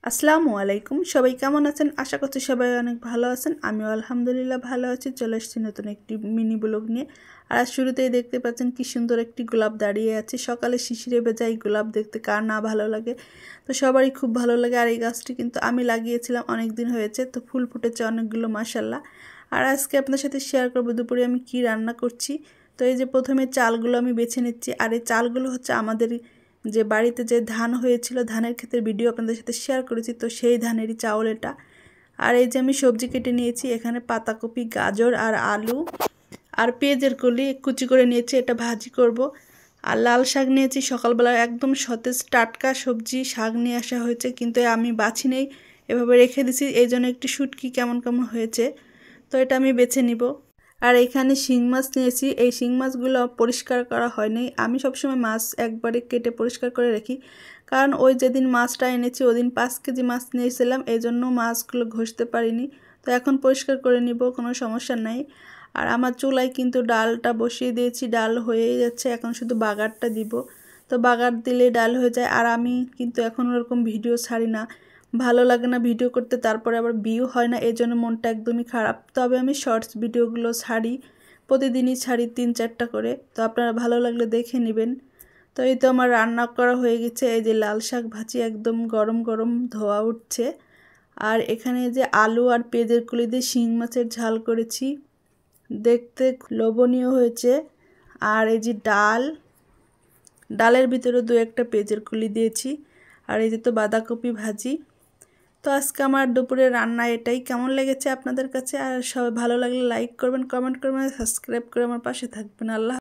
আসসালামু আলাইকুম। সবাই কেমন আছেন? আশা করছি সবাই অনেক ভালো আছেন। আমিও আলহামদুলিল্লাহ ভালো আছি। চলে এসেছি নতুন একটি মিনি ব্লগ নিয়ে। আর আজ শুরুতেই দেখতে পাচ্ছেন কি সুন্দর একটি গোলাপ দাঁড়িয়ে আছে। সকালে শিশিরে ভেজা এই গোলাপ দেখতে কার না ভালো লাগে। তো সবারই খুব ভালো লাগে। আর এই গাছটি কিন্তু আমি লাগিয়েছিলাম, অনেক দিন হয়েছে। তো ফুল ফুটেছে অনেকগুলো, মাশাল্লাহ। আর আজকে আপনাদের সাথে শেয়ার করবো দুপুরে আমি কি রান্না করছি। তো এই যে প্রথমে চালগুলো আমি বেছে নিচ্ছি। আর এই চালগুলো হচ্ছে আমাদের যে বাড়িতে যে ধান হয়েছিল, ধানের ক্ষেতের ভিডিও আপনাদের সাথে শেয়ার করেছি, তো সেই ধানেরই চাউল এটা। আর এই যে আমি সবজি কেটে নিয়েছি, এখানে পাতাকপি, গাজর আর আলু আর পেঁয়াজের কলি কুচি করে নিয়েছি, এটা ভাজি করব। আর লাল শাক নিয়েছি, সকালবেলা একদম সতেজ টাটকা সবজি শাক নিয়ে আসা হয়েছে, কিন্তু আমি বাছি নেই, এভাবে রেখে দিছি, এই জন্য একটু শুটকি কেমন কেমন হয়েছে। তো এটা আমি বেছে নিব। আর এখানে শিং মাছ নিয়েছি, এই শিং মাছগুলো পরিষ্কার করা হয়নি। আমি সবসময় মাছ একবারে কেটে পরিষ্কার করে রাখি, কারণ ওই যেদিন মাছটা এনেছি ওদিন 5 কেজি মাছ নিয়েছিলাম, এই জন্য মাছগুলো ঘষতে পারিনি। তো এখন পরিষ্কার করে নিব, কোনো সমস্যা নাই। আর আমার চুলায় কিন্তু ডালটা বসিয়ে দিয়েছি, ডাল হয়েই যাচ্ছে, এখন শুধু বাগারটা দিব। তো বাগার দিলে ডাল হয়ে যায়। আর আমি কিন্তু এখন ওরকম ভিডিও ছাড়ি না, ভালো লাগে না ভিডিও করতে, তারপরে আবার ভিউ হয় না, এই জন্য মনটা একদমই খারাপ। তবে আমি শর্টস ভিডিওগুলো ছাড়ি, প্রতিদিনই ছাড়ি 3-4টা করে। তো আপনারা ভালো লাগলে দেখে নেবেন। তো এই তো আমার রান্না করা হয়ে গেছে। এই যে লাল শাক ভাজি একদম গরম গরম ধোয়া উঠছে। আর এখানে যে আলু আর পেঁয়াজের কলি দিয়ে শিং মাছের ঝাল করেছি, দেখতে লোভনীয় হয়েছে। আর এই যে ডালের ভিতরে 2-1টা পেঁয়াজের কলি দিয়েছি। আর এই যে তো বাঁধাকপি ভাজি। তো আজকে আমার দুপুরে রান্না এটাই। কেমন লেগেছে আপনাদের কাছে? আর সবাই ভালো লাগলে লাইক করবেন, কমেন্ট করবেন, সাবস্ক্রাইব করে আমার পাশে থাকবেন। আল্লাহ।